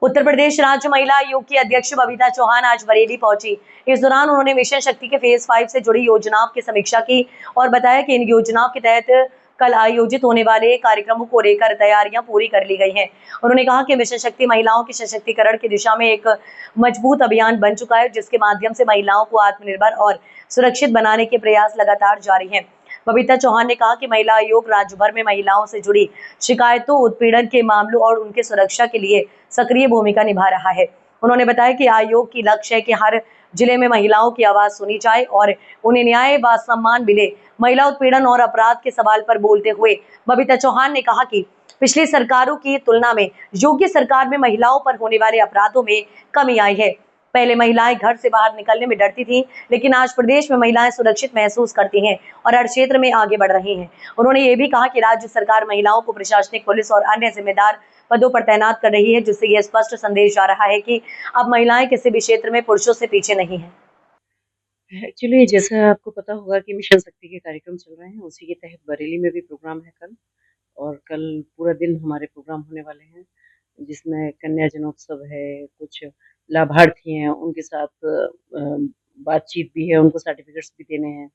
उत्तर प्रदेश राज्य महिला आयोग की अध्यक्ष बबीता चौहान आज बरेली पहुंची। इस दौरान उन्होंने मिशन शक्ति के फेज 5 से जुड़ी योजनाओं की समीक्षा की और बताया कि इन योजनाओं के तहत कल आयोजित होने वाले कार्यक्रमों को लेकर तैयारियां पूरी कर ली गई हैं। उन्होंने कहा कि मिशन शक्ति महिलाओं के सशक्तिकरण की दिशा में एक मजबूत अभियान बन चुका है, जिसके माध्यम से महिलाओं को आत्मनिर्भर और सुरक्षित बनाने के प्रयास लगातार जारी हैं। बबीता चौहान ने कहा कि महिला आयोग राज्य भर में महिलाओं से जुड़ी शिकायतों, उत्पीड़न के मामलों और उनके सुरक्षा के लिए सक्रिय भूमिका निभा रहा है। उन्होंने बताया कि आयोग की लक्ष्य है कि हर जिले में महिलाओं की आवाज सुनी जाए और उन्हें न्याय व सम्मान मिले। महिला उत्पीड़न और अपराध के सवाल पर बोलते हुए बबीता चौहान ने कहा कि पिछली सरकारों की तुलना में योगी सरकार में महिलाओं पर होने वाले अपराधों में कमी आई है। पहले महिलाएं घर से बाहर निकलने में डरती थीं, लेकिन आज प्रदेश में महिलाएं सुरक्षित महसूस करती हैं और हर क्षेत्र में आगे बढ़ रही हैं। उन्होंने ये भी कहा कि राज्य सरकार महिलाओं को प्रशासनिक, पुलिस और अन्य जिम्मेदार पदों पर तैनात कर रही है, जिससे यह स्पष्ट संदेश जा रहा है कि अब महिलाएं किसी भी क्षेत्र में पुरुषों से पीछे नहीं हैं। एक्चुअली जैसा आपको पता होगा कि मिशन शक्ति के कार्यक्रम चल रहे हैं, उसी के तहत बरेली में भी प्रोग्राम है कल। और कल पूरा दिन हमारे प्रोग्राम होने वाले हैं, जिसमें कन्या जनोत्सव है, कुछ लाभार्थी हैं उनके साथ बातचीत भी है, उनको सर्टिफिकेट्स भी देने हैं।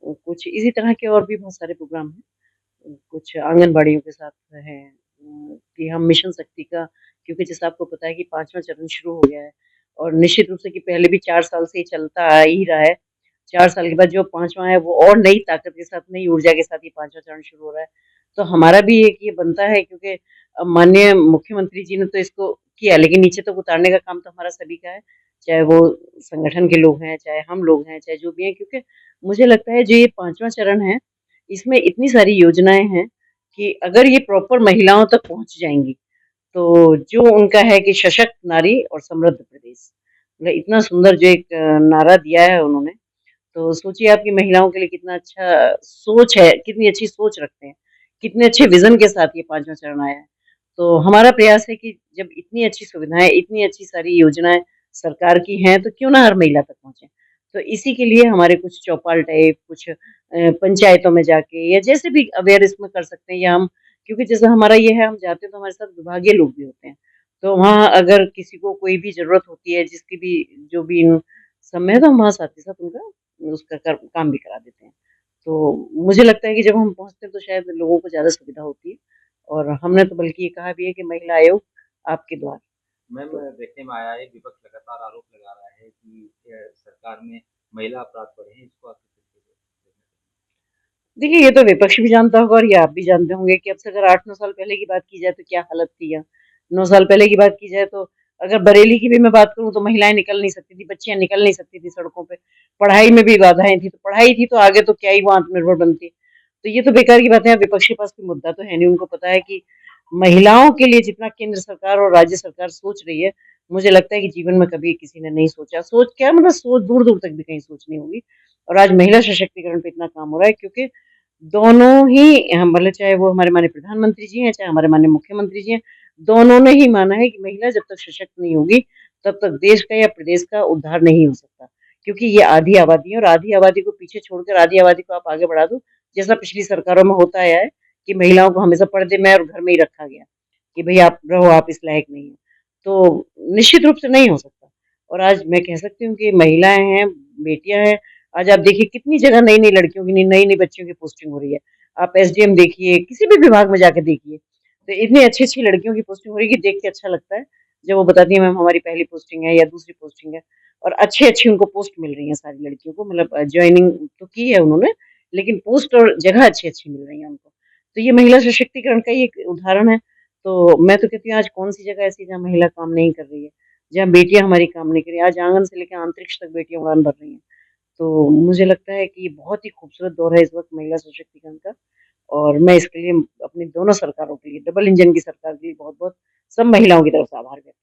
कुछ इसी तरह के और भी बहुत सारे प्रोग्राम हैं। कुछ आंगनबाड़ियों के साथ है कि हम मिशन शक्ति का, क्योंकि जैसा आपको पता है कि 5वां चरण शुरू हो गया है और निश्चित रूप से कि पहले भी 4 साल से ये चलता आ ही रहा है। 4 साल के बाद जो 5वां है वो और नई ताकत के साथ, नई ऊर्जा के साथ ये 5वां चरण शुरू हो रहा है। तो हमारा भी एक ये बनता है, क्योंकि माननीय मुख्यमंत्री जी ने तो इसको किया, लेकिन नीचे तक उतारने का काम तो हमारा सभी का है, चाहे वो संगठन के लोग हैं, चाहे हम लोग हैं, चाहे जो भी हैं। क्योंकि मुझे लगता है जो ये 5वां चरण है, इसमें इतनी सारी योजनाएँ हैं कि अगर ये प्रॉपर महिलाओं तक पहुँच जाएँगी, तो जो उनका है कि सशक्त नारी और समृद्ध प्रदेश, मतलब इतना सुंदर जो एक नारा दिया है उन्होंने, तो सोचिए आपकी महिलाओं के लिए कितना अच्छा सोच है, कितनी अच्छी सोच रखते हैं, कितने अच्छे विज़न के साथ ये 5वां चरण आया है। तो हमारा प्रयास है कि जब इतनी अच्छी सुविधाएँ, इतनी अच्छी सारी योजनाएँ सरकार की हैं, तो क्यों ना हर महिला तक पहुँचे। तो इसी के लिए हमारे कुछ चौपाल टाइप, कुछ पंचायतों में जाके या जैसे भी अवेयर इसमें कर सकते हैं, या हम, क्योंकि जैसे हमारा ये है, हम जाते हैं तो हमारे साथ विभागीय लोग भी होते हैं। तो वहाँ अगर किसी को कोई भी ज़रूरत होती है, जिसकी भी जो भी समय है, तो हम वहाँ साथ ही साथ उनका उसका काम भी करा देते हैं। तो मुझे लगता है कि जब हम पहुँचते हैं तो शायद लोगों को ज़्यादा सुविधा होती है, और हमने तो बल्कि ये कहा भी है कि महिला आयोग आपके द्वार। मैम, तो देखने में आया है विपक्ष लगातार आरोप लगा रहा है कि सरकार में महिला अपराध बढ़े हैं, इसको आप किस तरीके से देखना चाहेंगे? देखिए, ये तो विपक्ष भी जानता होगा और ये आप भी जानते होंगे कि अब से अगर 8-9 साल पहले की बात की जाए तो क्या हालत थी, या 9 साल पहले की बात की जाए तो अगर बरेली की भी मैं बात करूँ तो महिलाएँ निकल नहीं सकती थी, बच्चियाँ निकल नहीं सकती थी सड़कों पे। पढ़ाई में भी बाधाएँ थी, तो पढ़ाई थी तो आगे तो क्या ही वो आत्मनिर्भर बनती। तो ये तो बेकार की बात है, विपक्ष के पास कोई मुद्दा तो है नहीं, उनको पता है कि महिलाओं के लिए जितना केंद्र सरकार और राज्य सरकार सोच रही है, मुझे लगता है कि जीवन में कभी किसी ने नहीं सोचा। सोच क्या, मतलब सोच दूर-दूर तक भी कहीं सोच नहीं होगी। और आज महिला सशक्तिकरण पे इतना काम हो रहा है, क्योंकि दोनों ही मतलब चाहे वो हमारे माननीय प्रधानमंत्री जी हैं, चाहे हमारे माननीय मुख्यमंत्री जी हैं, दोनों ने ही माना है कि महिला जब तक सशक्त नहीं होगी, तब तक देश का या प्रदेश का उद्धार नहीं हो सकता। क्योंकि ये आधी आबादी है और आधी आबादी को पीछे छोड़कर आधी आबादी को आप आगे बढ़ा दो, जैसा पिछली सरकारों में होता आया है कि महिलाओं को हमेशा पर्दे में और घर में ही रखा गया, कि भई आप रहो, आप इस लायक नहीं हो। तो निश्चित रूप से नहीं हो सकता। और आज मैं कह सकती हूँ कि महिलाएँ हैं, बेटियाँ हैं, आज आप देखिए कितनी जगह नई-नई लड़कियों की, नई-नई बच्चियों की पोस्टिंग हो रही है। आप एसडीएम देखिए, किसी भी विभाग में जाके देखिए, तो इतनी अच्छी-अच्छी लड़कियों की पोस्टिंग हो रही है कि देख के अच्छा लगता है। जब वो बताती हैं मैम हमारी पहली पोस्टिंग है या दूसरी पोस्टिंग है, और अच्छी-अच्छी उनको पोस्ट मिल रही है सारी लड़कियों को, मतलब जॉइनिंग तो की है उन्होंने, लेकिन पोस्ट और जगह अच्छी-अच्छी मिल रही है उनको। तो ये महिला सशक्तिकरण का ही एक उदाहरण है। तो मैं तो कहती हूँ आज कौन-सी जगह ऐसी है जहाँ महिला काम नहीं कर रही है, जहाँ बेटियाँ हमारी काम नहीं कर रही हैं। आज आँगन से लेके अंतरिक्ष तक बेटियाँ उड़ान भर रही हैं। तो मुझे लगता है कि ये बहुत ही खूबसूरत दौर है इस वक़्त महिला सशक्तिकरण का, और मैं इसके लिए अपनी दोनों सरकारों के लिए, डबल इंजन की सरकार के लिए बहुत-बहुत सब महिलाओं की तरफ से आभार व्यक्त